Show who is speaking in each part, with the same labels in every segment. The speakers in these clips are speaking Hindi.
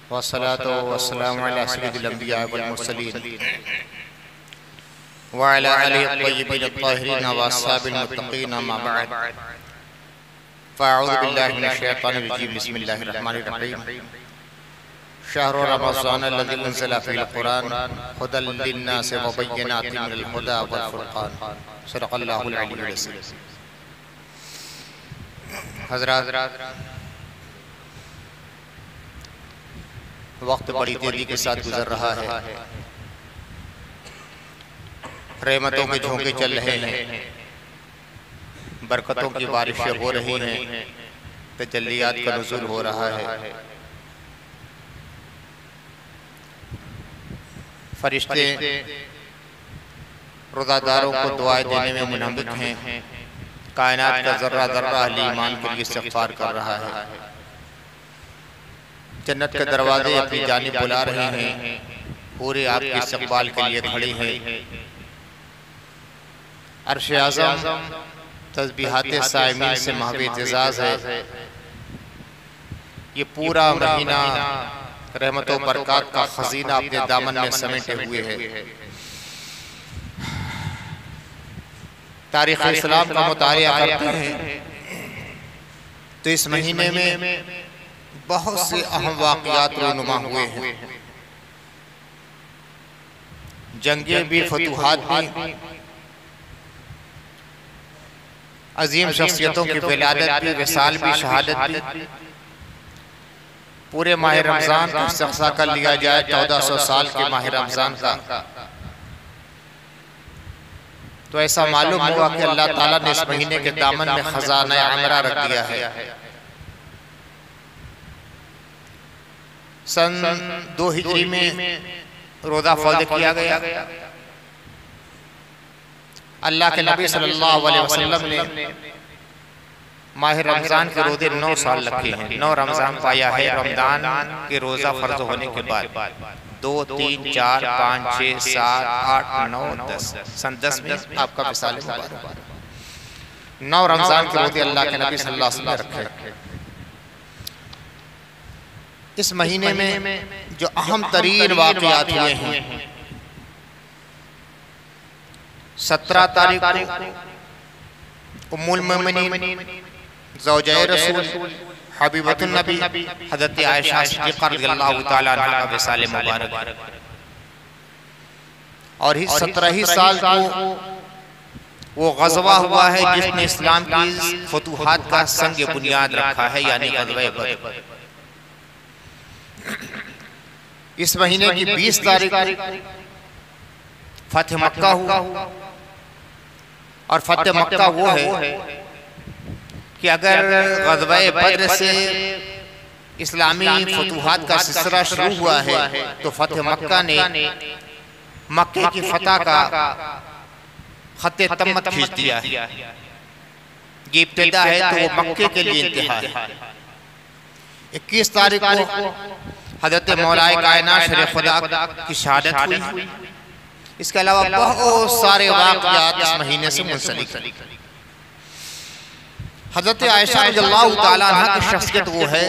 Speaker 1: वस्सलातु वस्सलामु अला सय्यिदिल अंबिया वल मुरसलीन व अला आलिहि अत्तय्यिबीन अत्ताहिरीन व अस्हाबिल मुत्तक़ीन अम्मा बअद फ़अऊज़ु बिल्लाहि मिनश शैतानिर रजीम बिस्मिल्लाहिर रहमानिर रहीम शहरु रमज़ान अल्लज़ी उन्ज़िला फ़ीहिल क़ुरआन हुदल लिन्नासि व बय्यिनातिन मिनल हुदा वल फ़ुरक़ान सदक़ल्लाहुल अलीयुल अज़ीम। हज़रात, वक्त बड़ी तेजी के साथ गुजर रहा है। रहमतों के झोंके चल रहे हैं, बरकतों की बारिशें हो रही हैं, तजल्लियात का नुज़ूल हो रहा है। फरिश्ते रोज़ादारों को दुआएं देने में मुनहमिक हैं। कायनात का ज़र्रा ज़र्रा अहले ईमान के लिए इस्तिग़फ़ार कर रहा है। जन्नत के दरवाजे अपनी जानिब बुला रहे हैं, पूरे आपके इस्तक़बाल के लिए खड़े हैं। अर्श-ए आज़म तस्बीहात साइमीन से महव एज़ाज़ है। ये पूरा महीना रहमतों बरक़ात का खजीना अपने दामन में समेटे हुए है। तारीख़ इस्लाम का मुतालिया करते हैं तो इस महीने में बहुत से अहम वाक़यात रूनुमा हुए हैं। जंगें भी, फतूहात भी, अजीम शख्सियतों की विलादत भी, विसाल भी, शहादत भी। पूरे माह रमज़ान का इस्तिक़सा कर लिया जाए 1400 साल के माह रमज़ान का, तो ऐसा मालूम हुआ कि अल्लाह ताला ने इस महीने के दामन में खजाना अमरा रख दिया है। सन 2 हिजरी में रोज़ा फ़र्ज़ किया गया। अल्लाह के नबी सल्लल्लाहु अलैहि वसल्लम ने माह रमज़ान के रोज़े 9 साल रखे हैं। 9 रमज़ान पाया है रमज़ान के रोज़ा फ़र्ज़ होने के बाद। 2, 3, 4, 5, 6, 7, 8, 9, 10 सन 10 में आपका विसाल मुबारक। 9 रमज़ान के रोज़े अल्लाह के नबी सल्लल्लाहु अलैहि वसल्लम ने रखे। इस महीने में जो अहम तरीन वाक़यात हुए हैं, 17 तारीख को उम्मुल मोमिनीन ज़ौजाए रसूल हबीबतुन नबी हज़रत आयशा सिद्दीक़ा रज़ियल्लाहु तआला अन्हा का विसाल मुबारक। और ही 17 साल को वो ग़ज़वा हुआ है जिसने इस्लाम की फतूहात का संग बुनियाद रखा है, यानी ग़ज़वा बदर। इस महीने की 20 तारीख फतह मक्का हुआ। और फतह मक्का वो है कि अगर ग़ज़वा बद्र से इस्लामी फतूहात का सिलसिला शुरू हुआ है तो फतह मक्का ने मक्के की फतह का ख़त्ते तम्मत खींच दिया है। ये इब्तिदा है तो वो मक्के के लिए इंतहा है। 21 तारीख को हज़रत मौलाए कायनात शेर खुदा की शहादत हुई। इसके अलावा बहुत सारे वाक़यात इस महीने से मुंसलिक हैं। हज़रत आयशा रज़ियल्लाहु तआला अन्हा की शख्सियत वो है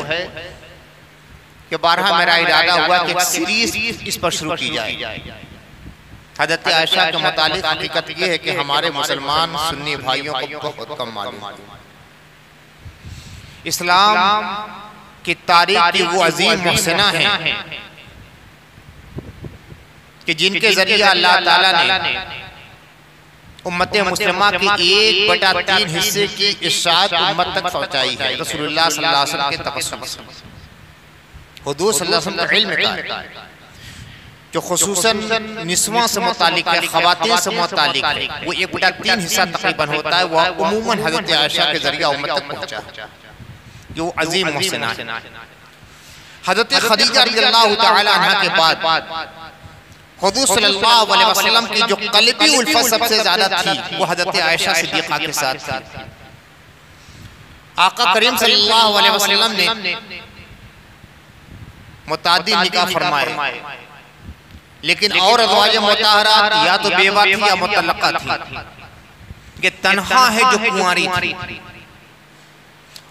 Speaker 1: कि बारहा मेरा इरादा हुआ कि एक सीरीज इस पर शुरू की जाए। हज़रत आयशा के मुतालिक हकीकत ये है कि हमारे मुसलमान सुन्नी भाइयों को बहुत कम मालूम है। इस्लाम की तारीख की वो अजीम मुहसिना है कि जिनके जरिए अल्लाह ताला ने उम्मत मुस्लिमा की 1/3 हिस्से की इरशाद उम्मत तक पहुंचाई है। रसूलुल्लाह सल्लल्लाहु अलैहि वसल्लम के तबस्सुम से हुजूर सल्लल्लाहु अलैहि वसल्लम का इल्म था जो खुसूसन निस्वां से मुतालिक है, ख़वातीन से मुतालिक है, वो 1/3 हिस्सा तकरीबन होता है। वह उमूमन हज़रत आयशा के जरिए उम्मत तक पहुंचा, जो अजीम मुहसिना है। हज़रत खदीजा रज़ियल्लाहु तआला अन्हा के बाद हुज़ूर सल्लल्लाहु अलैहि वसल्लम की जो क़ल्बी उल्फत सबसे ज़्यादा थी वो हज़रत आयशा सिद्दीक़ा के साथ थी। आका करीम सल्लल्लाहु अलैहि वसल्लम ने मुताद्दिद निकाह फरमाए, लेकिन और अज़वाज मुतहरात या तो बेवा थी या मुतल्लक़ा थी। ये तन्हा है जो कुंवारी थी।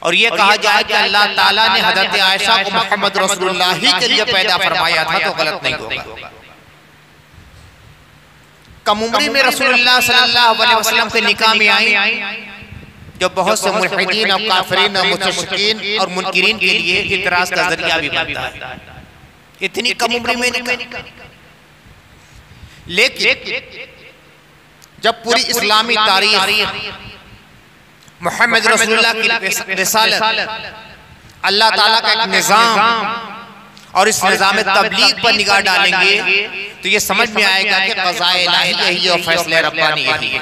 Speaker 1: और ये कहा जाए कि अल्लाह ताला ने हजरत आयशा को मोहम्मद रसूलुल्लाह ही के लिए पैदा फरमाया था तो गलत नहीं होगा। कम उम्री में रसूलुल्लाह सल्लल्लाहु अलैहि वसल्लम के निकाह में आई, जो बहुत से मुल्हिदीन और काफिरीन और मुशरिकीन और मुनकिरीन के लिए इतराज का जरिया भी बनता है। इतनी कम उम्र में निकाह। लेकिन जब पूरी इस्लामी तारीख मोहम्मद रसूलुल्लाह की रिसालत, अल्लाह ताला का एक निज़ाम और इस निज़ाम तबलीग पर निगाह डालेंगे तो ये समझ में आएगा कि क़ज़ाए इलाही यही और फैसले रब्बानी यही है।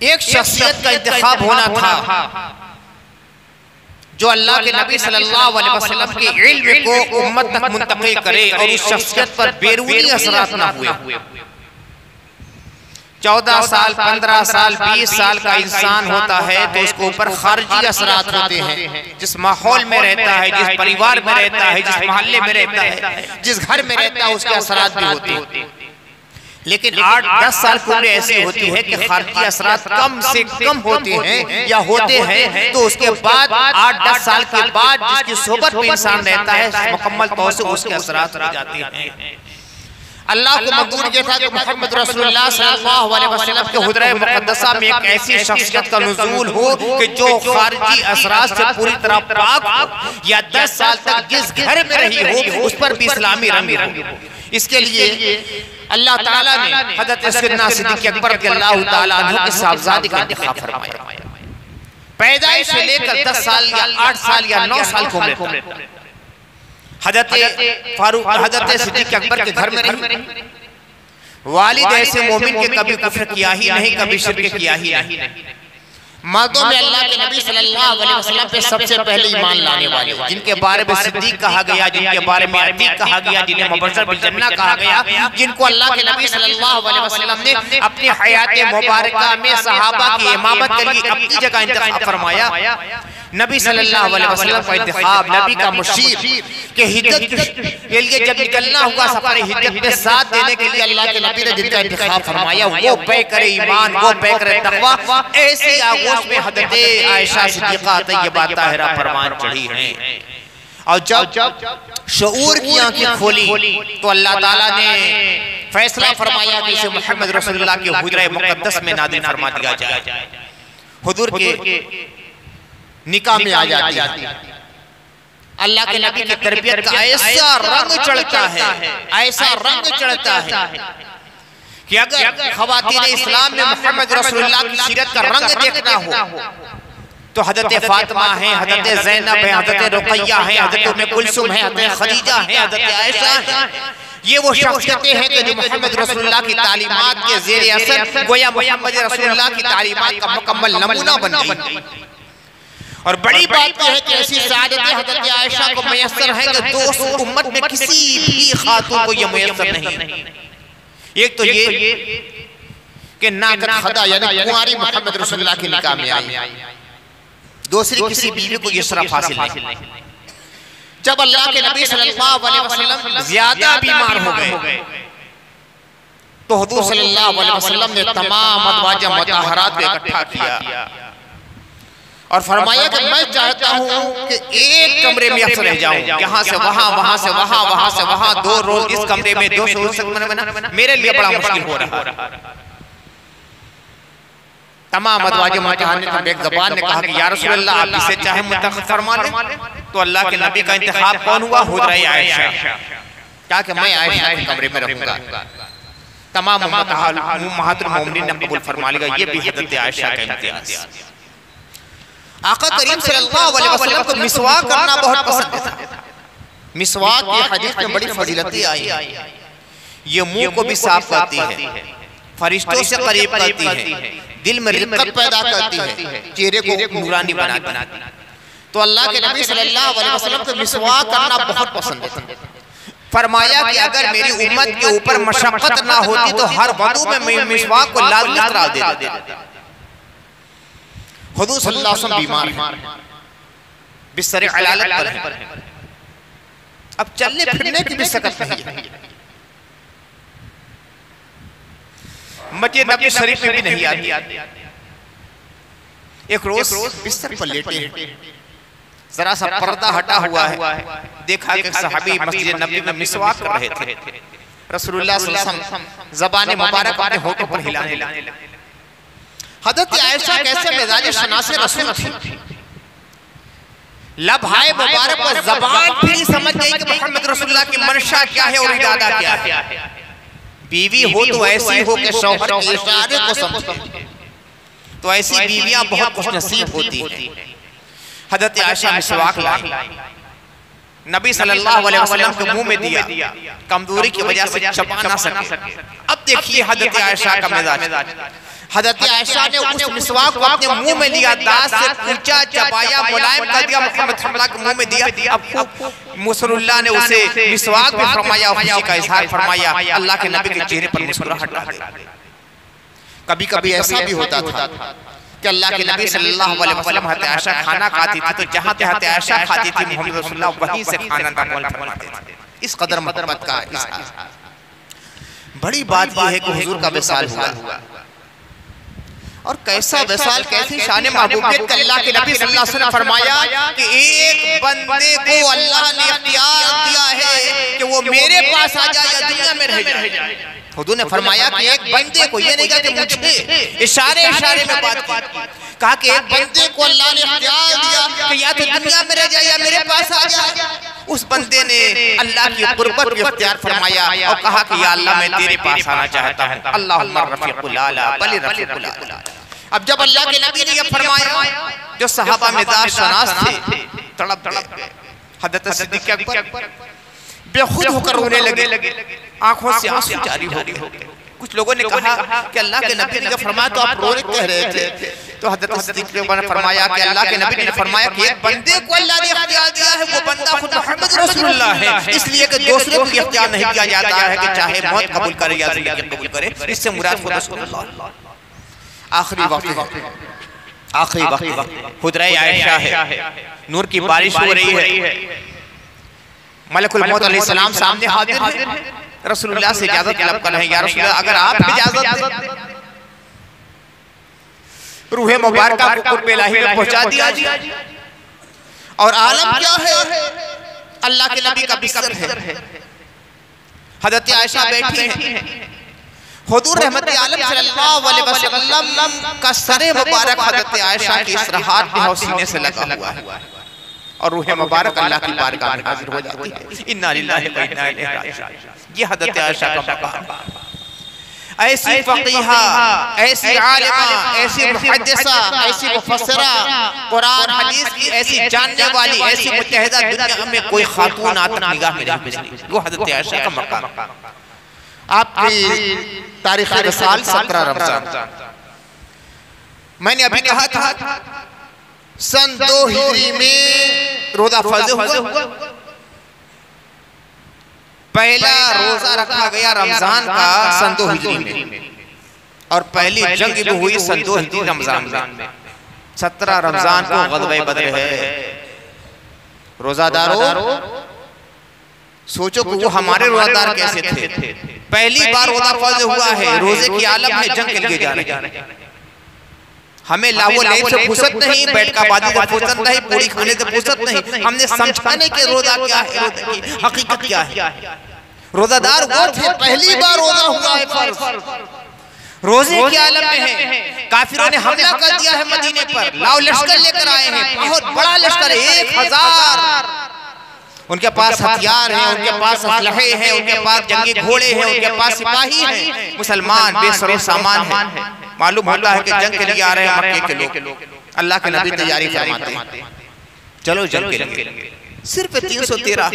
Speaker 1: एक शख्सियत का इंतखाब होना था जो अल्लाह के नबी सल्लल्लाहु अलैहि वसल्लम के इल्म को उम्मत तक मुंतकिल करे और उस शख्सियत पर बेरूनी असरात ना हुए। 14 साल, 15 साल, 20 साल का इंसान होता है तो उसके ऊपर खारजी असरात होते हैं। जिस माहौल में रहता है, जिस परिवार में रहता है, जिस मोहल्ले में रहता है, जिस घर में रहता है, उसके असरात भी होते हैं। लेकिन 8-10 साल की उम्र ऐसी होती है कि खारजी असरात कम से कम होते हैं या होते हैं, तो उसके बाद 8-10 साल के बाद जिसकी सोबत में इंसान रहता है मुकम्मल तौर से उसके असरात हो जाते हैं। अल्लाह को मंजूर ये था कि मोहम्मद रसूलुल्लाह सल्लल्लाहु अलैहि वसल्लम के हुजरे मुक़द्दसा में एक ऐसी शख्सियत का नुज़ूल हो कि जो खारजी असरात से पूरी तरह पाक हो, या 10 साल तक जिस घर में रही हो उस पर भी इस्लामी रंग हो। इसके लिए अल्लाह ताला ने हज़रत सैयदना सिद्दीक़ अकबर रज़ियल्लाहु ताला अन्हु की साहबजादी का इंतखाब फरमाया। पैदाइश से लेकर 10 साल या 8 साल या 9 साल की उम्र हज़रत फारूक, हज़रत सिद्दीक़ अकबर के घर में रही। वालिद ऐसे मोमिन के कभी कुफ्र किया ही नहीं, कभी शिर्क किया ही नहीं। मर्दों में अल्लाह के नबी सल्लल्लाहु अलैहि वसल्लम पे सबसे पहले ईमान लाने वाले, जिनके बारे में सिद्दीक कहा गया, जिनके बारे में अतीक कहा गया, जिन्हें मुबश्शिर बिल जन्नह कहा गया, जिनको अल्लाह के नबी सल्लल्लाहु अलैहि वसल्लम ने अपनी हयात मुबारका में सहाबा की इमामत के लिए अपनी जगह इंतखाब फरमाया। नबी सल्लल्लाहु अलैहि वसल्लम का इंतखाब, नबी का मुशीर के हिज्जत के लिए जब निकलना हुआ सफर हिज्जत में साथ देने के लिए अल्लाह के नबी ने जिनका इंतखाब फरमाया वो पैकर ईमान, वो पैकर तक़वा, ऐसी आगोश में हज़रत आयशा सिद्दीक़ा तय्यबा ताहिरा फरमान चढ़ी हैं। और जब शऊर की आंखें खोली तो अल्लाह ताला ने फैसला फरमाया कि इसे मोहम्मद रसूलुल्लाह के हुजरे मुक़द्दस में नाज़िल फरमा दिया जाए। हुजूर के निकाह में आ जाती है। अल्लाह के नबी की तरबियत का ऐसा रंग चढ़ता है, ऐसा रंग चढ़ता है कि अगर ख़वातीन इस्लाम में मोहम्मद रसूलुल्लाह की सीरत का रंग देखना हो तो हज़रत फातिमा है, हज़रत ज़ैनब है, हज़रत रुक़ैया है, हज़रत उम्मे कुलसूम है, हज़रत खदीजा है, हज़रत आयशा है। ये वो शख्सियतें हैं कि जो मोहम्मद रसूलुल्लाह की तालीमात के ज़ेरे असर गोया मोहम्मद रसूलुल्लाह की तालीमात का मुकम्मल नमूना बन गई। और बड़ी बात यह है कि ऐसी सआदतें हज़रत आयशा को मयस्सर है कि दोस्त उम्मत में किसी भी खातून को ये मयस्सर नहीं। एक तो ये कि नाकद खदा यानी कुंवारी मोहम्मद रसूलुल्लाह के निकाह में आई, दूसरी किसी बीवी को ये शरफ हासिल नहीं। जब अल्लाह के नबी सल्लल्लाहु अलैहि वसल्लम ज्यादा बीमार हो गए तो हुजूर सल्लल्लाहु अलैहि वसल्लम ने तमाम अज़वाज मुतहहरात को इकट्ठा किया और फरमाया कि मैं चाहता हूँ कि एक कमरे में अक्सर रह जाऊँ, यहाँ से वहाँ, वहाँ से वहाँ, वहाँ से वहाँ, 2 रोज इस कमरे में 2 रोज मेरे लिए बड़ा मुश्किल हो रहा। तमाम अज़वाज मुतहहरात एक ज़बान ने कहा कि या रसूलल्लाह आप इसे चाहे मुंतखब फरमा लें। तो अल्लाह के नबी का इंतखाब कौन हुआ? हुजरा आयशा। क्या कि मैं आयशा के कमरे में रहूंगा। तमाम उम्महातुल मोमिनीन ने कबूल फरमा लिया। ये भी हज़रत आयशा का इम्तियाज। आका करीम सल्लल्लाहु अलैहि वसल्लम को मिसवाक करना बहुत पसंद था। मिसवाक की हदीस में बड़ी फजीलतें आई हैं। ये मुंह को भी साफ करती है, फरिश्तों से करीब करती है, दिल में रिक़्क़त पैदा करती है, चेहरे को नूरानी बनाती है। तो अल्लाह के नबी सल्लल्लाहु अलैहि वसल्लम को मिसवाक करना बहुत पसंद है। फरमाया कि अगर मेरी उम्मत के ऊपर मशक्क़त ना होती तो हर वज़ू में मैं मिसवाक को लाज़मी करार देता। हुजूर सल्लल्लाहु अलैहि वसल्लम बीमार हैं, बिस्तर अलालत पर हैं, अब चलने फिरने की भी सकत नहीं है, मस्जिद नबी शरीफ में भी नहीं आती। एक रोज बिस्तर पर लेटे हैं, जरा सा पर्दा हटा हुआ है, देखा कि सहाबी मस्जिद नबी में मिसवाक कर रहे थे। रसूलुल्लाह सल्लल्लाहु अलैहि वसल्लम ज़बान मुबारक अपने होठों पर हिलाने लगे। हज़रत आयशा कैसे मिजाज शनासे रसूल थी, लबहाए मुबारक पर ज़बान फिर समझ गई कि मोहम्मद रसूलुल्लाह की मंशा क्या है और इरादा क्या है। बीवी हो तो ऐसी हो कि शौहर के इशारे को समझे, तो ऐसी बीवियां बहुत खुशनसीब होती हैं। हज़रत आयशा मिसवाक लाई, नबी सल्लल्लाहु अलैहि वसल्लम के मुंह में दिया, कमजोरी की वजह से चबा ना सके। अब देखिए हज़रत आयशा का मिजाज, हज़रत आयशा ने उस मिसवाक को अपने मुंह में लिया, दांत से कूचा, चबाया, मुलायम कर दिया, मोहम्मद सल्लल्लाहु के मुंह में दिया। अब खूब रसूलुल्लाह ने उसे मिसवाक भी फरमाया, खुशी का इजहार फरमाया, अल्लाह के नबी के चेहरे पर मुस्कुराहट आ गई। कभी कभी ऐसा भी होता था कि अल्लाह के नबी सल्लल्लाहु अलैहि वसल्लम हज़रत आयशा खाना खाती थी तो जहां हज़रत आयशा खाती थी मोहम्मद रसूलुल्लाह वहीं से खाना नकल फरमाते थे। इस कदर मोहब्बत का इजहार। बड़ी बात यह है कि हुजूर का विसाल हुआ, और कैसा विसाल, कैसी शान महबूबियत का अल्लाह के नबी सल्लल्लाहु अलैहि वसल्लम फरमाया कि एक बंदे को अल्लाह ने इख्तियार दिया है कि वो मेरे पास आ जाए या दुनिया में रह जाए। हुजूर ने फरमाया कि एक बंदे को, ये नहीं कहा कि मुझे, इशारे इशारे में बात की, कहा कि एक बंदे को अल्लाह ने इख्तियार दिया कि या तो दुनिया में रह जाए या मेरे पास आ जाए। उस बंदे ने अल्लाह की कुर्बत को इख्तियार फरमाया और कहा कि या अल्लाह मैं तेरे पास आना चाहता हूं, अल्लाहुम्मा रफीकुल आला बल रफीकुल आला। अब जब अल्लाह के नबी ने ये फरमाया, जो सहाबा मिजाज शनास थे तड़प गए। हज़रत सिद्दीक़ अकबर बेखुद होकर रोने लगे, आंखों से आंसू जारी हो गए। कुछ लोगों ने कहा कि अल्लाह के नबी ने फरमाया तो आप रोने कह रहे थे, तो हज़रत सिद्दीक़ ने फरमाया कि अल्लाह के नबी ने फरमाया कि एक बंदे को अल्लाह ने इख्तियार दिया है, वो बंदा खुद मोहम्मद रसूलुल्लाह है, इसलिए कि दूसरे को इख्तियार नहीं दिया जाता है कि चाहे मौत कबूल करे या जिंदगी कबूल करे। इससे मुराद खुद रसूलुल्लाह। आखिरी वक्त हुजरा आयशा है, नूर की बारिश हो रही है, मलकुल मौत अलैहिस्सलाम सामने हाजिर है, रसूलुल्लाह से इजाजत तलब कर रहे हैं, या रसूलुल्लाह अगर आप इजाजत दें रूह मुबारका को कुर्ब इलाही में पहुंचा दिया। और आलम क्या है, अल्लाह के नबी का बिस्तर है, हज़रत आयशा बैठी हैं, हुजूर रहमत आलम सल्लल्लाहु अलैहि वसल्लम का सरे मुबारक हज़रत आयशा के इस हाथ में सीने से लगा हुआ है, और रूह मुबारक अल्लाह की बारगाह में हाजिर हो जाती है। इन्ना लिल्लाहि व इन्ना इलैहि राजिऊन। ये हज़रत आयशा का मकाम। ऐसी फकीहा, ऐसी आलिमा, ऐसी मुहद्दिसा, ऐसी मुफस्सिरा, कुरान हदीस की ऐसी जानने वाली, ऐसी मुत्तहिदा दुनिया में कोई खातून आज तक निगाह में नहीं गुजरी। वो हज़रत आयशा का मकाम। आपकी तारीख़ विसाल 17 रमज़ान, मैंने अभी कहा था सन 2 हिजरी में रोजा फर्ज हुआ। पहला रोजा रखा गया रमजान का सन 2 हिजरी में, और पहली जंग भी हुई सन 2 हिजरी रमजान में। 17 रमजान को ग़ज़वे बद्र है। रोजादारों सोचो कि वो हमारे रोजादार कैसे थे। पहली बार रोजा फर्ज हुआ है, रोजे की आलम में जंग के लिए जा रहे हैं। हमें लावो लाइन से फुर्सत नहीं, बैठका बाजी से फुर्सत नहीं, पूरी खाने से फुर्सत नहीं। हमने समझाने के रोजा क्या है, रोजे की हकीकत क्या है। रोजादार वो थे, पहली बार रोजा हुआ है फर्ज, रोजे के आलम में है। काफिरों ने हमला कर दिया है मदीने पर, लाओ लश्कर लेकर आए हैं, बहुत बड़ा लश्कर, 1000 उनके पास हथियार हैं, उनके पास असलहे हैं, उनके पास जंगी घोड़े हैं, उनके पास सिपाही हैं। मुसलमान बेसरो सामान है। मालूम होता है कि जंग के लिए आ रहे हैं मक्के के लोग। अल्लाह के नबी तैयारी फरमाते हैं, चलो जंग के लिए। सिर्फ 313,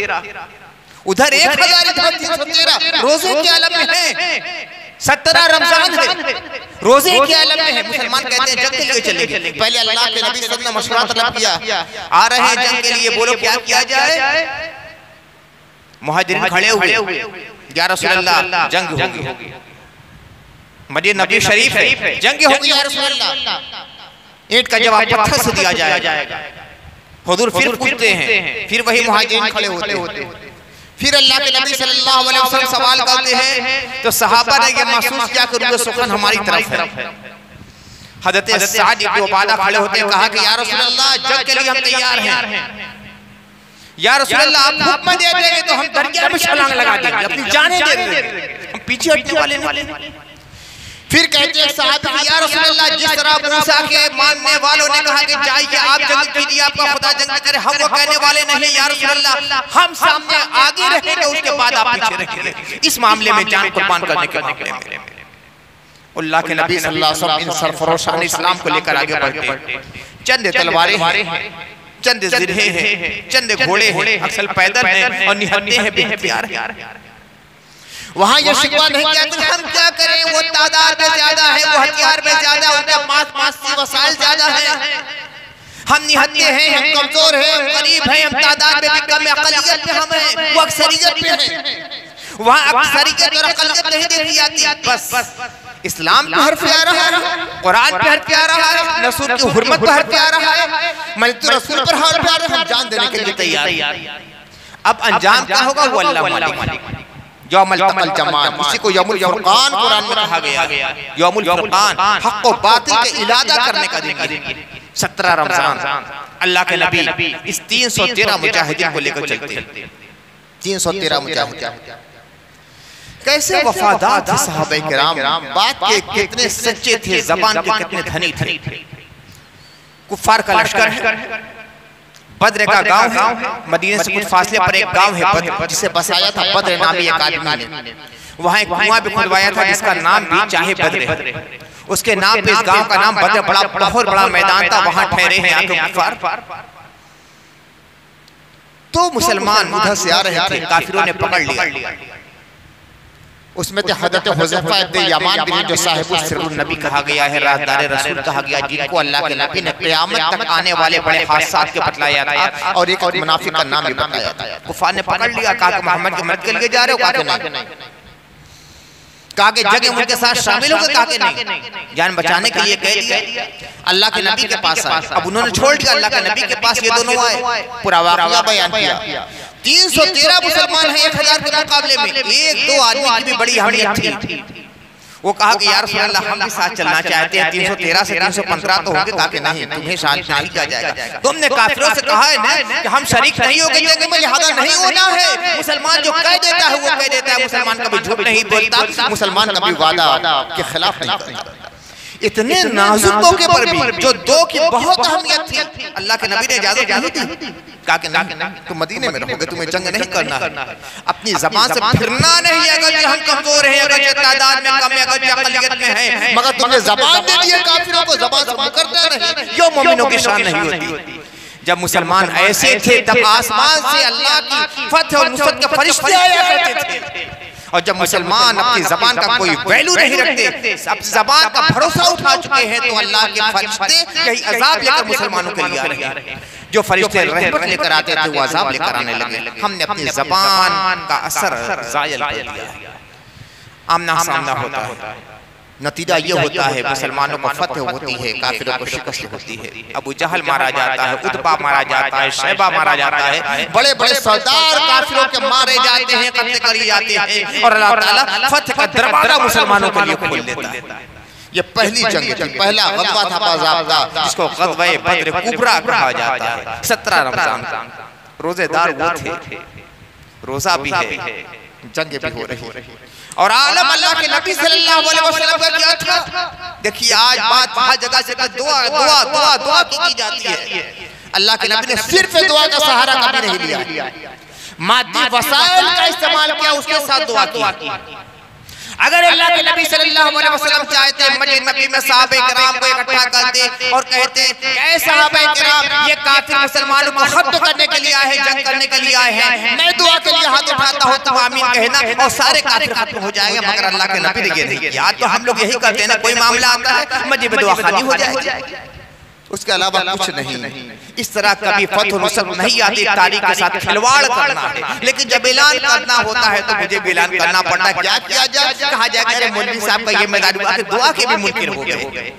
Speaker 1: उधर 1000, इधर 313। रोजे के आलम में है, 17 रमजान है, रोजे के आलम में है। मुसलमान कहते हैं जंग के लिए चलेंगे। पहले अल्लाह के नबी सल्लल्लाहु अलैहि वसल्लम ने मशवरा तलब किया, आ रहे हैं जंग के लिए, बोलो क्या किया जाए। मुहाजिरीन खड़े हुए, या रसूलल्लाह जंग होगी, मदीना नबी शरीफ है, जंग होगी या रसूलल्लाह। ईंट का जवाब पत्थर से दिया जाएगा। हुजूर फिर पूछते हैं, फिर वही मुहाजिरीन खड़े होते हैं। फिर अल्लाह के नबी सल्लल्लाहु अलैहि वसल्लम सवाल करते हैं, तो सहाबा ने ये महसूस किया कि रूह सुखन हमारी तरफ है। हज़रत साद इब्न उबादा खड़े होते हैं, कहा कि या रसूल अल्लाह जंग के लिए हम तैयार हैं, या रसूल अल्लाह आप हुक्म दे देंगे तो हम दरिया में छलांग लगा देंगे, अपनी जानें दे देंगे, हम पीछे हटने वाले नहीं। फिर कहते हैं साहब या रसूल अल्लाह जिस तरह मूसा के मानने वालों ने कहा कि जाइए आप जंग कीजिए, आपका खुदा जंग करे, हम वो कहने वाले नहीं या रसूल अल्लाह, हम सामने आगे रहेंगे, उसके बाद आप पीछे रहेंगे, इस मामले में जान कुर्बान करने के मामले में। अल्लाह के नबी सल्लल्लाहु अलैहि वसल्लम इन सरफरोशान इस्लाम को लेकर आगे बढ़ते, चंद तलवारें हैं, चंद जिरहे हैं, चंद घोड़े हैं, अक्सर पैदल हैं और निहत्ते हैं, बेहथियार हैं। वहां ये शिकवा नहीं किया तो हम क्या करें, वो तादाद में ज्यादा है, वो हथियार में ज्यादा, उनके पास मासी वसाइल ज्यादा है, हम निहत्ते हैं, हम कमजोर हैं, हम गरीब हैं, हम तादाद में भी कम, अकलियत में हम हैं, वो अक्सरियत में हैं। वहां अक्सरियत और अकलियत नहीं देखी जाती, बस इस्लाम पे हर प्यारा है, कुरान पे हर प्यारा है, रसूल की हुर्मत पे हर प्यारा है, मैं तो रसूल पर हर प्यारा, हम जान देने के लिए तैयार। अब अंजाम क्या होगा वो अल्लाह मालिक। यौमुल तक़ल जमान, इसी को यौमुल फुरक़ान कुरान में कहा गया, यौमुल फुरक़ान हक़ व बातिल के इलादा करने का दिन। 17 रमजान अल्लाह के नबी इस 313 मुजाहिदीन को लेकर चलते, 313 मुजाहिदीन कैसे वफादार थे सहाबा किराम, बात के कितने सच्चे थे, जबान के कितने धनी थे। कुफार का लश्कर है, बद्र का गांव है, मदीने से कुछ फासले पर एक गांव है बद्र, जिसे बसाया था बद्र नामी एक आदमी ने। वहां एक कुआं भी खुदवाया था जिसका नाम भी चाहे बद्र, उसके नाम पे इस गांव का नाम बद्र, बड़ा बहुत बड़ा मैदान था, वहां ठहरे हैं आके कुफार। तो मुसलमान उधर से आ रहे थे, काफिरों ने पकड़ लिया, उसमें थे हज़रत हुज़ैफा इब्न यमान बिन जो साहिबुल सिर्रुन नबी कहा गया है, राज़दार रसूल कहा गया, जिनको अल्लाह के नबी ने क़यामत तक आने वाले बड़े हादसात के बतलाया था और एक मुनाफिक का नाम भी बताया था। कुफार ने पकड़ लिया, कहा कि मोहम्मद की मदद के लिए जा रहे हो, कहा कि नहीं, कहा कि जगह उनके साथ शामिल हो गए, कहा कि नहीं, जान बचाने के लिए कह दिया, अल्लाह के नबी के पास आए। अब उन्होंने छोड़ दिया, अल्लाह के नबी के पास ये दोनों आए, पूरा वाक़या बयान किया। 313 मुसलमान हैं 1000 के मुकाबले में, एक दो आदमी की भी बड़ी अहमियत थी। वो कहा कि यार रसूल अल्लाह हम भी साथ चलना चाहते हैं, 313 से 315 तो होंगे, कहा कि नहीं तुम्हें साथ नहीं किया जाएगा, तुमने काफिरों से कहा है ना कि हम शरीक नहीं होंगे जंग में, लिहाजा नहीं होना है। मुसलमान जो कह देता है वो कह देता है, मुसलमान कभी झूठ नहीं बोलता, मुसलमान कभी वादा के खिलाफ नहीं करता। इतने नाजुक मौके पर भी जो दो की बहुत अहमियत थी, अल्लाह के नबी ने इजाजत दी, कहा कि नहीं तुम मदीने में रहोगे, तुम्हें जंग नहीं करना है, अपनी ज़बान से फिरना नहीं, अगर हम कमजोर हैं, अगर तादाद में कम है, अगर अक़लियत में है, मगर तुमने ज़बान दे दी है काफिरों को, ज़बान से मुकरना नहीं, यो मोमिनों की शान नहीं होती। जब मुसलमान ऐसे थे तब आसमान से अल्लाह की फतह और नुसरत के फरिश्ते आया करते थे, और जब मुसलमान अपनी जबान का कोई वैल्यू नहीं रखते, अब जबान का भरोसा उठा चुके हैं, तो अल्लाह के फरिश्ते यही अजाब लेकर मुसलमानों के लिए आ रहे हैं। जो फरिश्ते रहमत लेकर आते थे वो अजाब लेकर आने लगे। हमने अपनी जबान का असर ज़ायल कर दिया। आमना सामना होता है, नतीजा ये होता है मुसलमानों को फतह होती है, काफिरों को शिकस्त होती है। अबू जहल मारा जाता है, उतबा मारा जाता है, शैबा मारा जाता है, बड़े बड़े सरदार काफिरों के मारे जाते हैं, कत्ल करे जाते हैं, और अल्लाह ताला फतह का दरवाजा मुसलमानों के लिए खोल देता है। ये पहली जंग थी, पहला गज़वा था बाज़ाब्ता, जिसको ग़ज़वा बद्र कुबरा कहा जाता है। 17 रमज़ान रोजेदार वो थे, रोजा भी है, जंग भी हो रही है, और आलम अल्लाह के नबी सल्लल्लाहु अलैहि वसल्लम का क्या था। देखिए आज बात हर जगह से दुआ दुआ दुआ दुआ की जाती है, अल्लाह के नबी ने सिर्फ दुआ का सहारा कभी नहीं लिया, मादी वसाइल का इस्तेमाल किया, उसके साथ दुआ की। अगर अल्लाह के नबी सल्लल्लाहु अलैहि वसल्लम चाहते मदीना नबी में सहाबा किराम को इकट्ठा करते और कहते ऐ सहाबा किराम, ये काफिर मुसलमानों को खत्म करने के लिए आए हैं, जंग करने के लिए आए हैं, मैं दुआ के लिए हाथ उठाता हूं, तुम आमीन कहना और सारे काफिर खत्म हो जाएंगे। मगर अल्लाह के नबी ने ये नहीं किया। तो हम लोग यही करते हैं ना, कोई मामला आता है मस्जिद में दुआ खाली हो जाएगी, उसके अलावा कुछ नहीं। इस तरह कभी फतह नुसरत नहीं आती, तारीख के साथ खिलवाड़ करना है। लेकिन जब ऐलान करना होता है तो मुझे भी ऐलान करना पड़ता है। क्या किया जाए, कहा जाए अरे मौलवी साहब का ये मैदान हुआ कि दुआ के भी मुमकिन हो गए।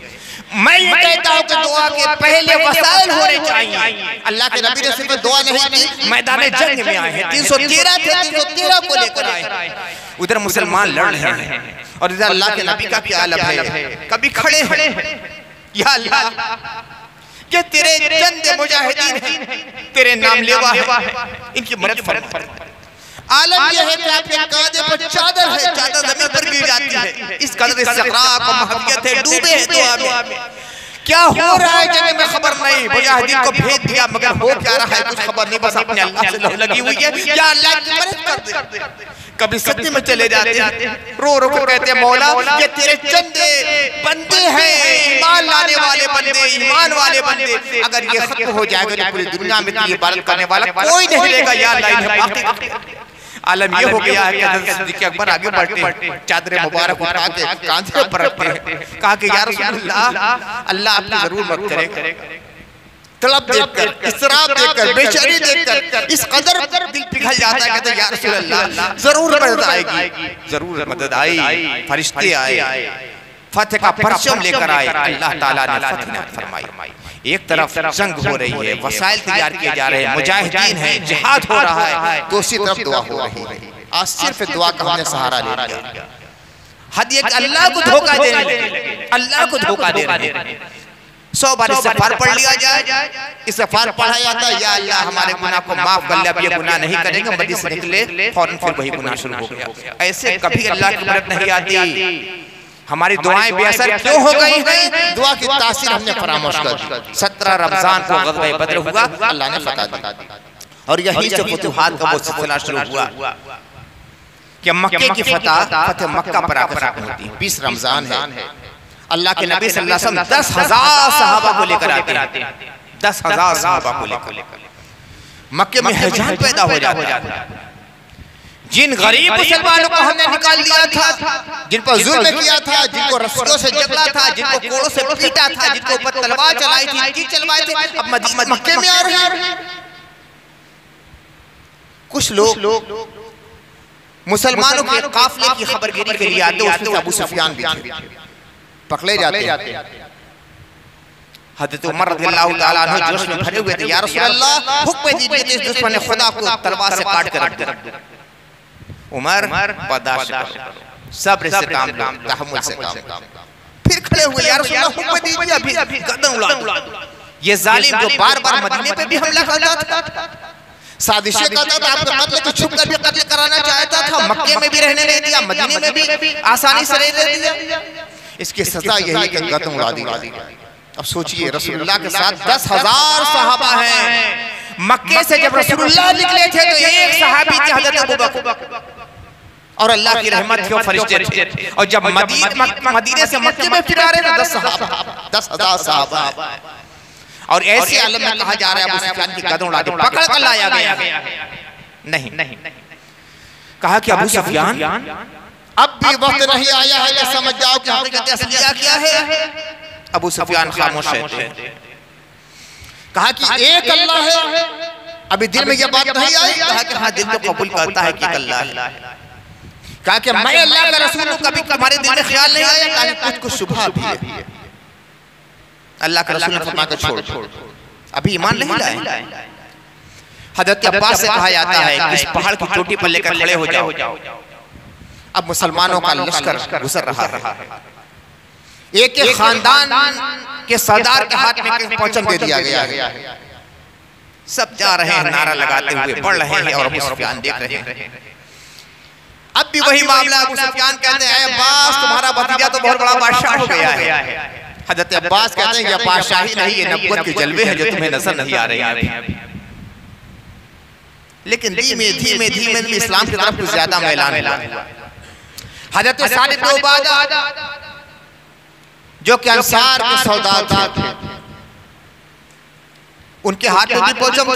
Speaker 1: मैं ये कहता हूँ कि दुआ के पहले वसाइल होने चाहिए। अल्लाह के नबी ने सिर्फ दुआ नहीं की, मैदान जंग में आए हैं, 313 थे, 313 को लेकर आए। उधर मुसलमान लड़ रहे हैं और इधर अल्लाह के नबी का क्या आलम है, कभी खड़े हैं या अल्लाह ये तेरे चंद मुजाहिदीन हैं, तेरे नाम लेवा है, इनकी मदद फरमा। आलम यह है कि आपके कांधे पर चादर है, चादर जमीन पर गिर जाती है, इस कदर इस्तिग़राक़ और महवियत है, डूबे हैं दुआ में। क्या हो रहा है जगह में खबर नहीं, मुजाहिदीन को भेज दिया मगर हो क्या रहा है कुछ खबर नहीं, बस अपने अल्लाह से लगी हुई है, या अल्लाह की मदद कर दे। कभी सत्य में चले जाते हैं, रो रो कर कहते हैं मौला ये तेरे चंदे बंदे हैं, ईमान लाने वाले बंदे, ईमान वाले बंदे, अगर ये खत्म हो जाएगा तो पूरी दुनिया में तेरी इबादत करने वाला कोई नहीं रहेगा, या अल्लाह इन्हें बाकी कर। आलम ये हो गया है कि हज़रत सिद्दीक़ अकबर आगे बढ़ते, चादर मुबारक उठा के कांधे पर रखते हैं, कहा कि या रसूलल्लाह अल्लाह आपकी जरूर मदद करेगा। तलब देखकर, इसराफ देखकर, बेचैनी देखकर इस कदर दिल पिघल जाता है, कहते या रसूलल्लाह जरूर मदद आएगी, जरूर मदद आई, फरिश्ते आए, फतह का परचम लेकर आए, अल्लाह ताला ने फतह फरमाई। एक तरफ जंग हो रही है, वसाइल तैयार किए जा रहे हैं, मुजाहिदीन हैं, जिहाद हो रहा है, दूसरी तरफ दुआ हो रही है। आज सिर्फ दुआ का हमने सहारा ले लिया। हद ये अल्लाह को धोखा देने लगे, अल्लाह को धोखा दे रहे हैं। 100 बार इस्तिग़फ़ार पढ़ लिया जाए, इस्तिग़फ़ार पढ़ा जाता है, या अल्लाह हमारे गुनाह को माफ कर ले, अब ये गुनाह नहीं करेंगे, मस्जिद से निकले फौरन फिर वही गुनाह शुरू हो गया। ऐसे कभी अल्लाह की मदद नहीं आती। हमारी दुआएं बेअसर क्यों हो गई हैं? दुआ की तासीर हमने फरामोश कर दी। 17 रमजान को ग़ज़वा बद्र हुआ, अल्लाह ने फतह दी, और यही से फुतूहात का वो सिलसिला शुरू हुआ कि मक्के की फतह मक्का पर आकर होती है। 20 रमजान है, अल्लाह के नबी सल्लल्लाहु अलैहि वसल्लम 10,000 सहाबा को लेकर आते हैं, 10,000 सहाबा को लेकर मक्के में हिजाब पैदा हो जाता है। जिन गरीब मुसलमानों को हमने निकाल दिया था, जिन पर जुल्म किया था, जिनको रस्सियों से जकड़ा था, जिनको कोड़ों से पीटा था, जिनको ऊपर तलवार चलाई थी, की चलवाई थी, अब मक्के में आ रहे हैं। कुछ लोग मुसलमानों के काफिले की खबरगिरी के लिए आते, उसमें अबू सुफियान भी थे, पकड़े जाते। हज़रत उमर रज़ियल्लाहु ताला अन्हु जोश में भरे हुए थे, या रसूल अल्लाह हुक्म दीजिए इस दुश्मन खुदा को तलवार से काट कर रख दे। उमर बर्दाश्त करो, सब्र से काम लो, तहम्मुल से काम लो। फिर खड़े हुए, या रसूल अल्लाह हुक्म दीजिए अभी गर्दन उड़ा दो। ये जालिम जो बार-बार मदीने पे भी हमला करता था, साजिशें करता था, आपके कत्ल को छुप कर भी कत्ल कराना चाहता था, मक्के में भी रहने नहीं दिया, मदीने में भी आसानी से रहने दिया। इसकी सजा यही कि गर्दन उड़ा दी। अब सोचिए रसूलुल्लाह के साथ 10,000 सहाबा हैं। मक्के से जब रसूलुल्लाह निकले थे तो एक सहाबी थे हज़रत अबू बकर, और अल्लाह की रहमत थी, फरिश्ते थे। और जब मदीने से मक्के में फिर आ रहे थे 10,000 सहाबा, और ऐसे आलम में कहा जा रहा है अबू सुफियान की गर्दन उड़ा दी, पकड़ कर लाया गया। नहीं, कहा कि अबू सुफियान अब भी वक्त नहीं आया है कि समझ जाओ कि हकीकत असलिया क्या है। अबू सुफियान खामोश थे। कहा कि एक अल्लाह है, अभी दिल में यह बात नहीं आई? कहा कि हाँ, दिल तो कबूल करता है कि अल्लाह है। कहा कि मैं अल्लाह का रसूल हूं, कभी तुम्हारे दिल में ख्याल नहीं आया? कहा कुछ शुबहा भी है। अल्लाह का रसूल ने फरमाया छोड़, अभी ईमान नहीं लाए। हज़रत अब्बास से कहा जाता है कि इस पहाड़ की चोटी पर लेकर खड़े हो जाओ। अब मुसलमानों का लश्कर गुजर रहा है, एक खानदान के सरदार के हाथ में परचम दे दिया गया है। सब जा रहे हैं नारा लगाते हुए, बढ़ रहे हैं, और अबू सुफियान देख रहे हैं। अब भी वही मामला, अबू सुफियान कहते हैं अब्बास तुम्हारा भतीजा तो बहुत बड़ा बादशाह हो गया है। हज़रत अब्बास कहते हैं कि बादशाही नहीं, ये नबूवत के जलवे हैं जो तुम्हें नजर नहीं आ रहे हैं। लेकिन धीमे धीमे इस्लाम की तरफ कुछ ज्यादा मैलान हुआ। हज़रत साद इब्न उबादा जो कि अंसार के सरदार थे, उनके हाथ में भी परचम,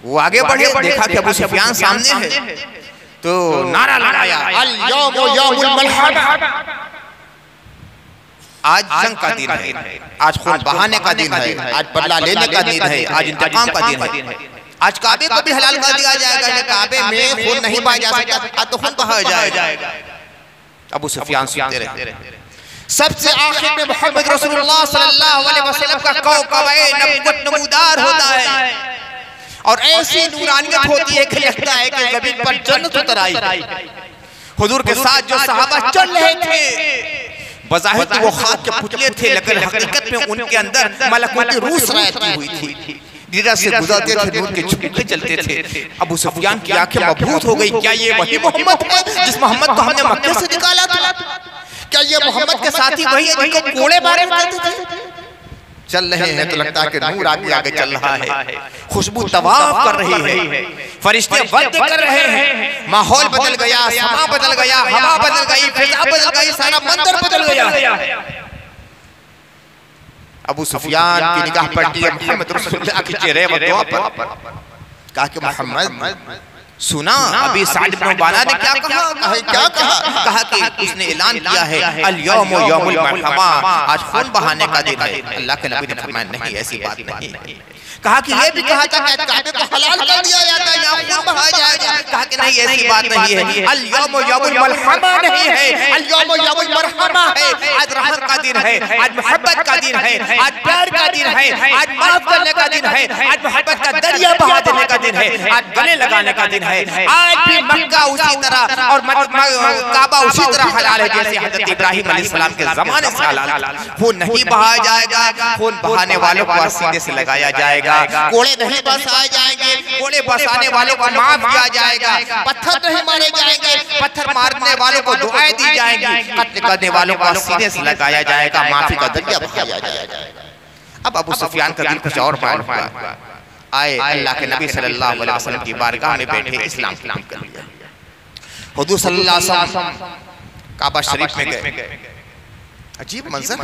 Speaker 1: वो आगे बढ़े, देखा कि अबू सुफियान सामने है, तो नारा लगाया अल यौम यौमुल मलहमा, आज जंग का दिन है, आज खून बहाने का दिन है, आज बदला लेने का दिन है, आज इंतकाम का दिन है। आज काबे को भी हलाल कर दिया जाएगा, कि काबे में खून नहीं पाया जा सकता, तो खून बहाया जाएगा। अबू सुफियान सुनते रहे। सबसे आखिर में मोहम्मद रसूलुल्लाह सल्लल्लाहु अलैहि वसल्लम का कौकबे नबूवत नमूदार होता है, और ऐसी नूरानियत होती है कि लगता है कि ज़मीन पर जन्नत उतर आई। हुजूर के साथ जो सहाबा चल रहे थे, बज़ाहिर तो वो खाक के पुतले थे, लेकिन हकीकत में उनके अंदर मलकुती रूह सरायत की हुई थी। दीदा से गुजरते थे, नूर के झुके चलते थे। अबू सुफियान की आंखें मबहूत हो गई, क्या ये वही मोहम्मद है जिस मोहम्मद को हमने मक्के से निकाला था? क्या ये मोहम्मद के साथी वही है जिनको कोड़े मारे करते थे? चल रहे हैं तो लगता है कि नूर आगे आगे चल रहा है, खुशबू तवाफ कर रही है, फरिश्ते वर्द कर रहे हैं, माहौल बदल गया, समा बदल गया, हवा बदल गई, फिजा बदल गई, सारा मंजर बदल गया। अबू सुफियान की निगाह पड़ती है मोहम्मद रसूलुल्लाह के चेहरे व दुआ पर। कहा कि मोहम्मद सुना अभी साद इब्न उबादा ने क्या कहा? क्या कहा? कहा कि उसने ऐलान किया है अल यौम यौमुल मरहमा, आज खून बहाने का दिन है। अल्लाह के नबी ने फरमाया नहीं, ऐसी बात नहीं है। कहा कि ये भी कहा था कि काबे को हलाल कर दिया जाता है, यहाँ खून बहाया जाएगा। कहा कि नहीं, ऐसी बात नहीं है। अल यौम यौमुल मरहमा नहीं है, अल यौम यौमुल मरहमा है। आज रहमत का दिन है, आज मोहब्बत का दिन है, आज प्यार का दिन है, आज माफ करने का दिन है, आज मोहब्बत का दरिया बहा देने का दिन है, आज गले लगाने का दिन है। आज भी मक्का उसी तरह और काबा उसी तरह हलाल है जैसे हजरत इब्राहिम अलैहिस्सलाम के जमाने से हलाल। खून नहीं बहाया जाएगा, खून बहाने वालों को सीने से लगाया जाएगा, कोड़े नहीं बरसाए जाएंगे, कोड़े बरसाने वालों को माफ किया जाएगा, पत्थर नहीं मारे जाएंगे, पत्थर मारने वालों को दुआएं दी जाएंगी, कत्ल करने वालों को सीने से लगाया जाएगा, माफी का दरिया बहाया जाएगा। अब अबू सुफियान का दिल कुछ और मालूम हुआ। आए अल्लाह के नबी सल्लल्लाहु अलैहि वसल्लम की बारगाह में बैठे, इस्लाम कबूल कर लिया। हुजूर सल्लल्लाहु अलैहि वसल्लम काबा शरीफ में गए। अजीब मंजर,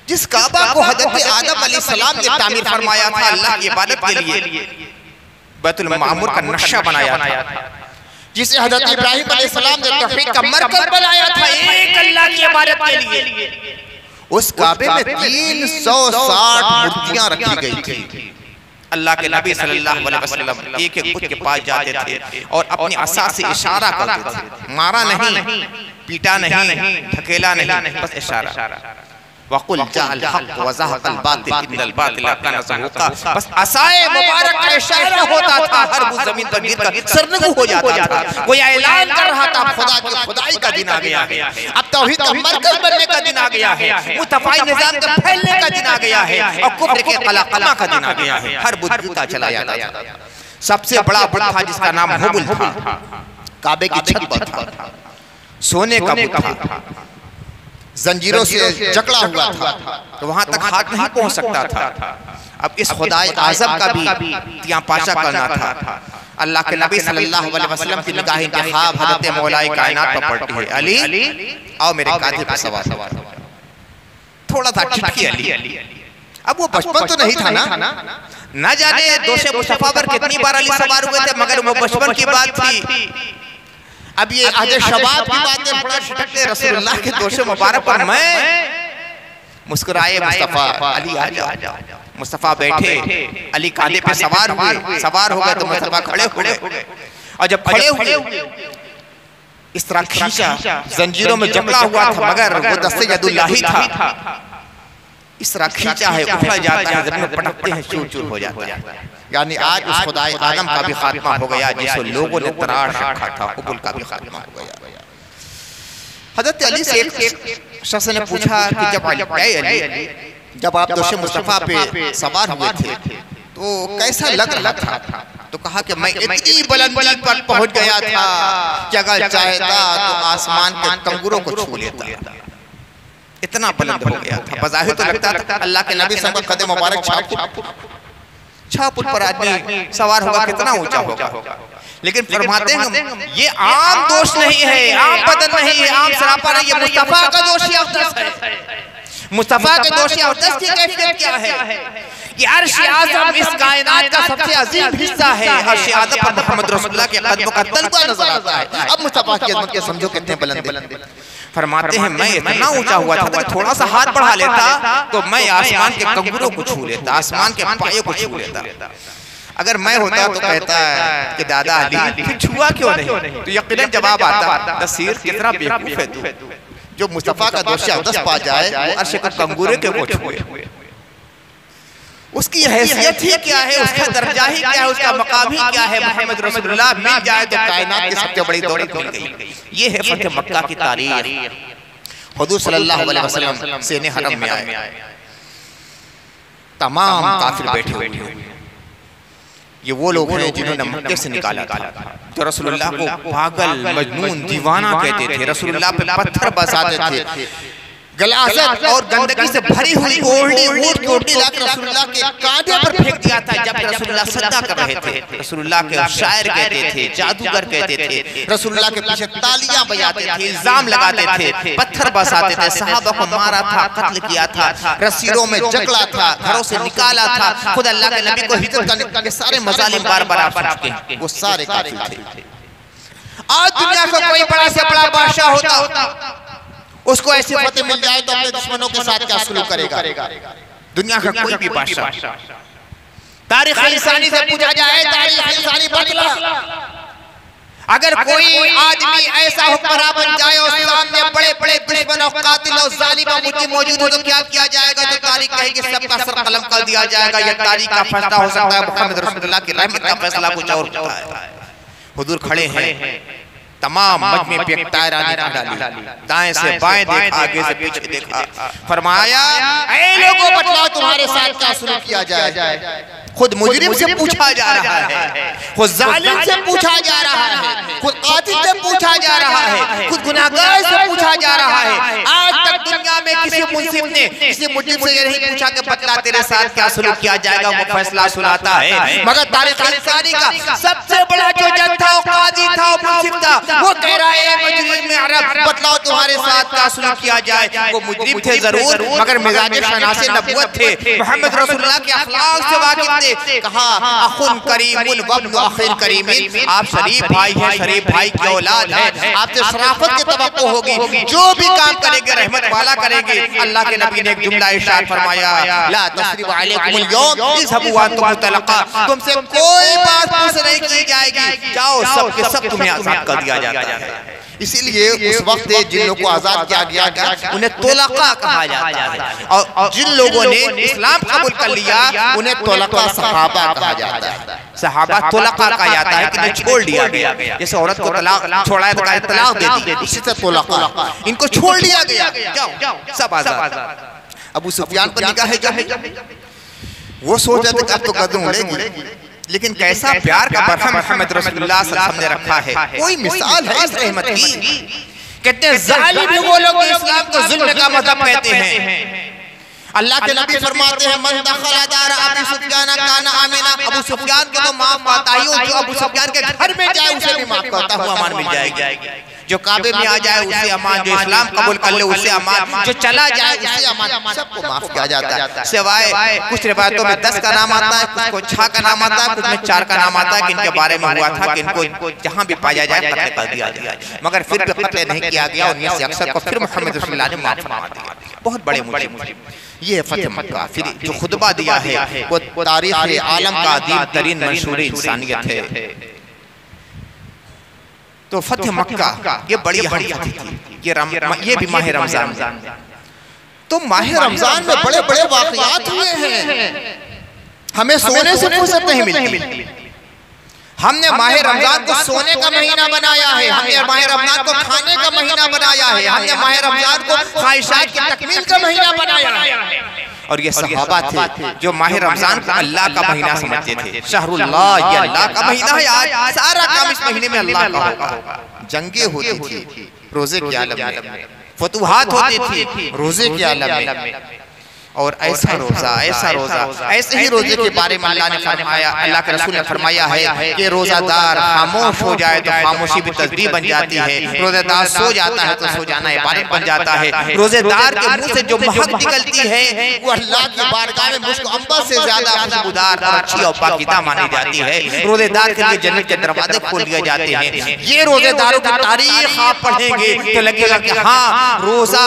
Speaker 1: जिस काबा को हजरत आदम अलैहिस्सलाम ने तामीर फरमाया था अल्लाह की इबादत के लिए, बैतुल मामूर का नक्शा बनाया था, जिसे हजरत इब्राहिम अलैहिस्सलाम ने तौहीद का मरकज बनाया था एक अल्लाह की इबादत के लिए, उस काबे में 360 मूर्तियां रखी गई थी। अल्लाह के नबी सल्लल्लाहु अलैहि वसल्लम एक एक बुत के पास जाते थे और अपनी असा से इशारा करते थे, मारा नहीं, पीटा नहीं, धकेला नहीं, बस इशारा। वक़ुल जाअल हक़ व ज़हक़ल बातिल इन्नल बातिल कान ज़हूक़ा, बस असाए मुबारक का इशारा होता था, हर वो जमीन पर गिरकर सरनगू हो जाता था। वो ऐलान कर रहा था खुदा की खुदाई का दिन आ गया है, अब तौहीद का मरकज बनने का दिन आ गया है, मुस्तफ़ाई निज़ाम के फैलने का दिन आ गया है और कुफ्र के क़लाक़मा का दिन आ गया है। हर बुत गिरता चला जाता था। सबसे बड़ा बुत था जिसका नाम हुबुल था, काबे की छत पर था, सोने का बुत था, जंजीरों से जकड़ा हुआ था, तो वहां तक हाथ नहीं पहुंच सकता था। अब इस खुदाए आज़म का भी तिया पाशा करना था। अल्लाह के नबी सल्लल्लाहु अलैहि वसल्लम की निगाह इंतखाब हज़रत मौलाए कायनात पर पड़ती है, अली आओ मेरे कांधे पर सवार। थोड़ा सा ठिठकी अली। अब वो बचपन तो नहीं था ना जाने दोषे मुस्तफा पर कितनी बार अली सवार हुए थे, मगर वो बचपन की बात थी। अब ये आज शबाब की बातें बड़ा छिटकते रसूलुल्लाह के दोषे मुबारक पर मैं मुस्कुराए, मुस्तफा अली आ जाओ। मुस्तफा बैठे, अली कांधे पे सवार हो गए तो मुस्तफा खड़े हो गए, और जब खड़े हुए इस तरह खींचा, जंजीरों में जकड़ा हुआ था मगर वो दस्ते यदुल्लाही था, इस तरह खींचा है, उठा जाता है, जमीन में पटकते हैं, चूर चूर हो जाता है। यानी आज उस खुदाए आदम का भी खात्मा हो गया जिसे लोगों ने तराश रखा था, हुबुल का भी खात्मा हो गया। हजरत अली से एक शख्स ने पूछा कि जब आप दोषे मुस्तफा पे सवार हुए थे तो कैसा लग रहा था? तो कहा कि मैं इतनी बुलंदी पर पहुंच गया था कि अगर चाहता तो आसमान के कंगुरों को छू लेता, इतना बुलंद हो गया था। बज़ाहिर तो लगता था अल्लाह के नबी सल्लल्लाहु अलैहि वसल्लम का कदम मुबारक छापुट पर आदमी सवार होगा कितना ऊंचा होगा। लेकिन फरमाते हैं ये आम दोष नहीं है, आम बदन नहीं है, आम सरापा नहीं, ये मुस्तफा का दोषी अक़दस है। मुस्तफा के दोषी अक़दस की कैफियत क्या है कि अर्श आज़म इस कायनात का सबसे अजीम हिस्सा है। अर्श आज़म पर मोहम्मद रसूलुल्लाह के कदमों का तलवा नजर आता है। अब मुस्तफा की अज़मत के समझो कितने बुलंद। फरमाते हैं मैं इतना ऊंचा हुआ था कि थोड़ा सा हाथ बढ़ा लेता तो मैं आसमान के कंगुरों को छू लेता, आसमान के पायों को छू लेता। अगर मैं होता तो कहता है कि दादा अली फिर छुआ क्यों नहीं, तो यकीनन जवाब आता नसीर कितना बेवकूफ है तू, जो मुस्तफा का दोषी अक़दस पा जाए वो अर्श के कंगुरे के को छुए। उसकी हैसियत ही क्या है, उसका दर्जा ही क्या है, उसका मकाम ही क्या है। मोहम्मद रसूलुल्लाह मिल जाए तो कायनात की सबसे बड़ी दौलत मिल गई। ये है फतह मक्का की तारीख। हुजूर सल्लल्लाहु अलैहि वसल्लम सीने हरम में आए, तमाम काफिर बैठे हुए हैं। ये वो लोग हैं जिन्होंने मक्के से निकाला था, जो रसूलुल्लाह को पागल, मजनून, दीवाना कहते थे, रसूलुल्लाह पे पत्थर बरसाते थे, गलाजत और गंदगी से भरी हुई ओढ़नी ऊँट की ओढ़नी लाकर रसूलुल्लाह के कांधे पर फेंक दिया था जब रसूलुल्लाह सजदा कर रहे थे। रसूलुल्लाह के शायर कहते थे, जादूगर कहते थे, रसूलुल्लाह के पीछे तालियां बजाते थे, इल्जाम लगाते थे, पत्थर बरसाते थे, सहाबा को मारा था, कत्ल किया था, रस्सियों में जकड़ा था, घरों से निकाला था, खुद अल्लाह के नबी को हिजरत करने के सारे मजालिम बार बार आप चुके हैं, वो सारे काफिर थे। आज दुनिया का कोई बड़ा से बड़ा बादशाह होता, उसको ऐसी फतेह मिल जाए तो अपने दुश्मनों के साथ क्या सलूक करेगा? दुनिया का कोई भी बादशाह, तारीख इंसानी से पूछा जाए, तारीख इंसानी बदला, अगर कोई आदमी ऐसा हुक्मरान बन जाए और सामने बड़े बड़े दुश्मन और कातिल और जालिम और मुजरिम मौजूद हो तो क्या किया जाएगा? तो तारीख कहेगी सबका सर कलम कर दिया जाएगा। यह तारीख का फैसला हो सकता है, मुहम्मद रसूलुल्लाह की रहमत का फैसला कुछ और होता है। हुजूर खड़े हैं, तमाम मजमे पे एक तायरानी डाली, दाएं से बाएं देखा, आगे से पीछे देखा, फरमाया ऐ लोगों बतलाओ तुम्हारे साथ क्या सलूक किया जाए? खुद मुजरिम से पूछा जा रहा है, खुद जालिम से पूछा जा रहा है, खुद कातिल से पूछा जा रहा है, खुद गुनाहगार से पूछा जा रहा है। आज तक दुनिया में किसी मुंसिफ ने किसी मुजरिम से ये नहीं पूछा कि बतला तेरे साथ क्या सलूक किया जाएगा, वो फैसला सुनाता है। मगर तारीख इंसानी का सबसे बड़ा जो जज था, काजी था, मुंसिफ था, वो कह रहा है मुजरिम में अरब बतलाओ तुम्हारे साथ क्या सलूक किया जाए। वो मुजरिम थे जरूर, मगर मिजाज शनासे नबुवत थे, मोहम्मद रसूलुल्लाह के अखलाक से वाकिफ थे। कहा अखुन करीमुन वब्नु अखिन करीमिन, आप शरीफ भाई हैं, शरीफ भाई की औलाद है, आपसे शराफत की तवक्को होगी, जो भी काम करेंगे रहमत वाला करेंगे। अल्लाह के नबी ने एक जुमला इरशाद फरमाया, ला तस्रिब अलैकुमुल यौम इज़हबू व अंतुम मुतलक़ा, तुमसे कोई बात पूछ नहीं की जाएगी, जाओ सब के सब तुम्हें आजाद कर दिया जाता है। इसीलिए उस वक्त जिन लोगों को आजाद किया गया उन्हें तोलका कहा जाता है, और जिन लोगों ने इस्लाम कबूल कर लिया उन्हें तोलका सहाबा कहा जाता है। सहाबा तोलका कहा जाता है कि इन्हें छोड़ दिया गया, जैसे औरत को तलाक छोड़ा तो तलाक दे दी, इसी से तोलका, इनको छोड़ दिया गया, जाओ सब आजाद। अबू सुफियान पर निगाह है, वो सोच रहे थे अब तो कदम उड़ेगी, लेकिन कैसा प्यार का बरहम मोहम्मद रसूलुल्लाह सल्लल्लाहु अलैहि वसल्लम ने रखा है, कोई मिसाल है इस रहमत की। कितने जालिम वो लोग इस्लाम को जुल्म का मज़हब कहते हैं। अल्लाह के नबी फरमाते हैं मन दखल दार अबू सुफियान काना आमिना, अबू सुफियान को तो माफ पाता ही, जो अबू सुफियान के घर में जाए उसे भी माफ करता हुआ अमान मिल जाएगी। जो काबे में आ जाए उसे अमान, जो इस्लाम कबूल कर ले उसे अमान, जो चला जाए उसे अमान, सबको माफ किया जाता है। सिवाय कुछ रिवायतों में 10 का नाम आता है, कुछ को 6 का नाम आता है, कुछ में 4 का नाम आता है कि इनके बारे में हुआ था कि इनको जहां भी पाया जाए कत्ल कर दिया जाए, मगर फिर भी कत्ल नहीं किया गया और इनमें से अक्सर को फिर मोहम्मद रसूलुल्लाह ने माफ फरमा दिया। बहुत बड़े मुजरिम। ये फतेह मक्का, फिर जो खुतबा दिया है वो तारीख आलम का अदीब तरीन मंशूर इंसानियत है। तो फतेह मक्का ये बड़ी अहम थी, ये भी माह रमजान। तो माह रमजान में बड़े बड़े वाक़यात हुए हैं, हमें सोने से फुर्सत नहीं मिलती। हमने माह रमजान को सोने का महीना बनाया है, हमने माह रमजान को खाने का महीना बनाया है, हमने माह रमजान को ख्वाहिशात की तकमील का महीना बनाया है। और ये सहाबा थे जो माह रमजान को अल्लाह का महीना समझते थे। शहरुल्लाह, ये अल्लाह का महीना है, आज सारा काम इस महीने में अल्लाह का होगा। जंगे होती थी रोजे के आलम में, फतुहात होती थी रोजे के आलम में, और ऐसा रोजा ऐसे ही रोजे के बारे में अल्लाह ने फरमाया, अल्लाह के रसूल ने फरमाया है कि रोजादार खामोश हो जाए तो खामोशी भी तस्बीह बन जाती है, रोजेदार सो जाता है तो सो जाना इबादत बन जाता है, रोजेदार के मुंह से जो महक निकलती है वो अल्लाह की बारगाह में मुझको अंबर से ज्यादा खुशबूदार और अच्छी और पाकीज़ा मानी जाती है। रोजेदार के लिए जन्नत के दरवाजे खोल दिए जाते हैं। ये रोजेदारों की तारीख आप पढ़ेंगे तो लगेगा कि हाँ, रोजा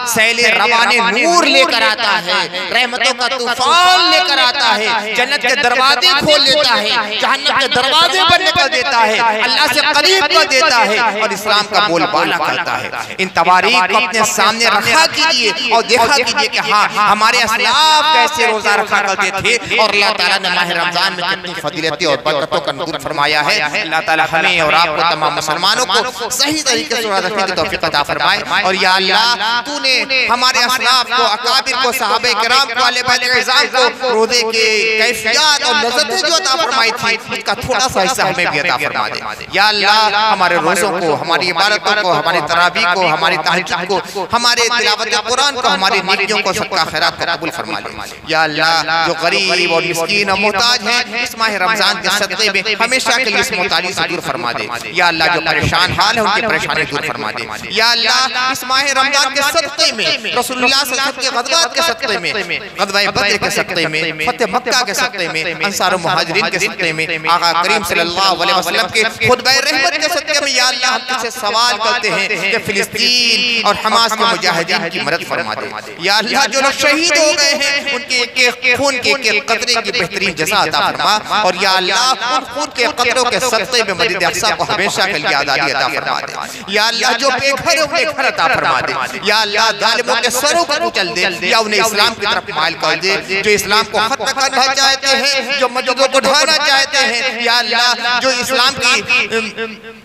Speaker 1: सैले रवाने नूर लेकर आता है, है, रहमतों का तूफान लेकर आता है, जन्नत के दरवाजे खोल देता है, जहन्नम के दरवाजे बंद कर देता है, अल्लाह से करीब कर देता है और इस्लाम का बोलबाला करता है। इन तवारीख को अपने सामने रखा कीजिए और देखा कीजिए कि हाँ हमारे असलाफ कैसे रोजा रखा करते थे और अल्लाह ताला ने माह रमजान में कितनी फजीलतें और बरकतों का नज़ूल फरमाया है। अल्लाह ताला हमें और आपको तमाम मुसलमानों को सही तरीके से रोजा रखने की तौफीक अता फरमाए। और या अल्लाह तूने हमारे असलाफ को, अकाबिर को, सहाबे किराम को, अहले बैत इज़ाम को रोजे के कैफियत और लज़्ज़तें जो अता फरमाई थी उसका थोड़ा सा हिस्सा हमें भी अता फरमा दे। या अल्लाह हमारे रोज़ों को, हमारी इबादतों को, हमारी तरावीह को, हमारी तहज्जुद को, हमारे तिलावत कुरान को, हमारी नेकियों को, सबका खैरात को कबूल फरमा ले। या अल्लाह जो गरीब और मिस्कीन और मोहताज हैं इस माह रमजान के सदक़े में हमेशा के लिए इस मोहताजी से दूर फरमा दे। या अल्लाह जो परेशान हाल है उनकी परेशानी दूर फरमा दे। या अल्लाह इस माह रमजान के सदक़े में, रसूलुल्लाह सल्लल्लाहु अलैहि वसल्लम के ग़ज़वात के सदक़े में, ग़ज़वा बद्र के सदक़े में, फ़तह मक्का के सदक़े में, अंसार और मुहाजिरीन के सदक़े में, आका करीम सल्लल्लाहु अलैहि वसल्लम के खुतबा रहमत के सदक़े में या अल्लाह हम तुझसे सवाल करते हैं कि फिलिस्तीन और हमास के मुजाहिदीन की मदद फरमा दे। या अल्लाह जो लोग शहीद हो गए हैं उनके एक खून के एक कतरे की बेहतरीन जज़ा अता फरमा और या अल्लाह उन खून के कतरों के सदक़े में मस्जिद अक़सा को हमेशा के लिए आज़ादी अता फरमा दे। या अल्लाह जो बेघर है उन्हें घर अता फरमा दे। या अल्लाह जालिमों के सरों को कुचल दे या उन्हें इस्लाम की तरफ माइल कर दे। जो इस्लाम को खत्म करना चाहते हैं, जो मस्जिदों को ढाना चाहते हैं, या अल्लाह जो इस्लाम की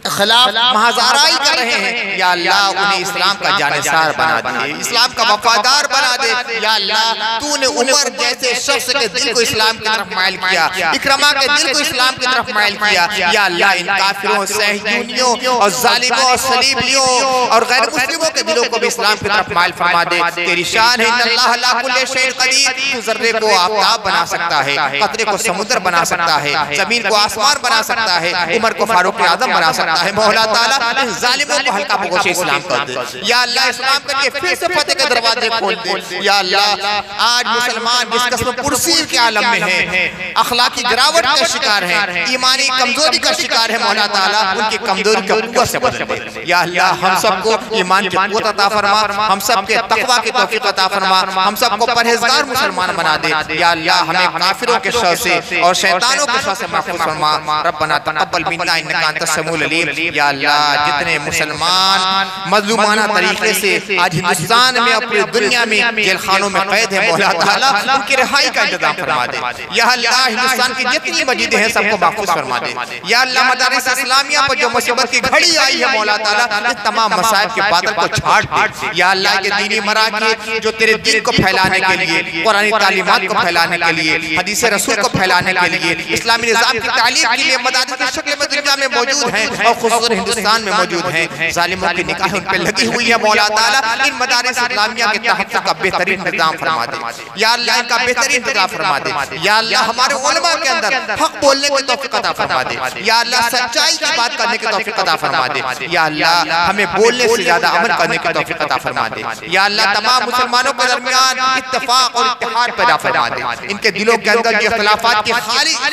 Speaker 1: खिलाफ महाज़ाराई कर रहे हैं, या अल्लाह उन्हें इस्लाम का जानिसार बना दे, इस्लाम का वफादार बना दे। या अल्लाह तूने उमर जैसे शख्स के दिल को इस्लाम की तरफ माइल किया, इकरमा के दिल को इस्लाम की तरफ माइल किया। या अल्लाह इन काफिरों, सहयूनियों और जालिमों और सलीबियों और गैर मुस्लिमों के दिलों को भी इस्लाम की तरफ माइल फरमा दे। तेरी शान है इन्नल्लाह अला कुल्लि शैइन क़दीर। तू ज़र्रे को आफ़ताब बना सकता है, कतरे को समुद्र बना सकता है, जमीन को आसमान बना सकता है, उमर को फारूक आज़म बना सकता है। मौला ताला इन जालिमों को हल्का बगोश इस्लाम कर दे। या अल्लाह इस्लाम करके फिर से फतेह के दरवाजे खोल दे। या अल्लाह आज मुसलमान जिस किस्म पुरसीर के आलम में है, अखलाकी गिरावट का शिकार है, ईमानी कमजोरी का शिकार है, मौला ताला उनकी कमजोरी को कुव्वत से बदल दे। या अल्लाह हम सबको ईमान की कुव्वत अता फरमा, हम सबके तक़वा की तौफीक अता फरमा, हम सबको परहेज़गार मुसलमान बना दे। या अल्लाह हमें काफिरों के शर से और शैतानों के शर से महफूज़ फरमा। रब्बना तक़ब्बल मिन्ना इन्नका अंतस समीउल अलीम। या अल्लाह जितने मुसलमान मज़लूमाना तरीके से आज हिंदुस्तान में और पूरी दुनिया में जेल खानों में कैद है, मौला ताला उनकी रिहाई का इंतजाम फरमा दे। या अल्लाह हिंदुस्तान की जितनी मस्जिदें हैं सबको महफूज़ फरमा दे। या अल्लाह मदारिस इस्लामिया पर जो मुसीबत की घड़ी आई है, मौला ताला इन तमाम मसाइब के बादल को छाट दे। या अल्लाह के दीनी मराक़ी जो तेरे दीन को फैलाने के लिए, कुरानी तालीमात को फैलाने के लिए, हदीस रसूल को फैलाने के लिए, इस्लामी निज़ाम की तालीम के लिए मदारिस की शक्ल में दुनिया में मौजूद हैं और खुसूसन हिंदुस्तान में मौजूद हैं। जालिमों की निगाह उन पे लगी हुई है, मौला ताला इन मदारिस इस्लामिया के तहफ़्फ़ुज़ का बेहतरीन इंतज़ाम फरमा दे। या अल्लाह इनका बेहतरीन इंतज़ाम फरमा दे। या अल्लाह हमारे उलमा के अंदर हक बोलने की तौफ़ीक़ अता फरमा दे। या अल्लाह सच्चाई की बात करने की तौफ़ीक़ अता फरमा दे। या अल्लाह हमें बोलने से ज़्यादा अमल करने की तौफ़ीक़ अता फरमा दे। या अल्लाह तमाम मुसलमानों के दरमियान इत्तेफ़ाक़ और इत्तेहाद पैदा फरमा दे। इनके दिलों के अंदर जो इख्तिलाफ़ात की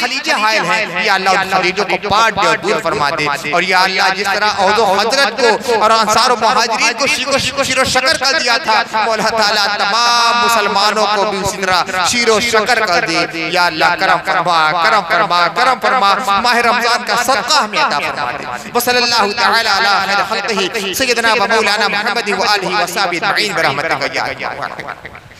Speaker 1: खलीजें हायल हैं, या अल्लाह उन खलीजों को पाट दे और दूर फरमा दे। और या अल्लाह जिस तरह औज़ो हज़रत को और अंसार और मुहाजिरीन को शीरो शकर कर दिया था, मौला ताला तमाम मुसलमानों को भी उसी तरह शीरो शकर कर दे। या अल्लाह करम फरमा, करम फरमा, करम फरमा, माह रमजान का सदका हमें अता फरमा दे। वसल्लल्लाहु तआला अला खैर खल्क़िही सय्यदना व मौलाना मुहम्मद व आलिहि व सहाबिही अजमईन बिरहमतिका या अरहम।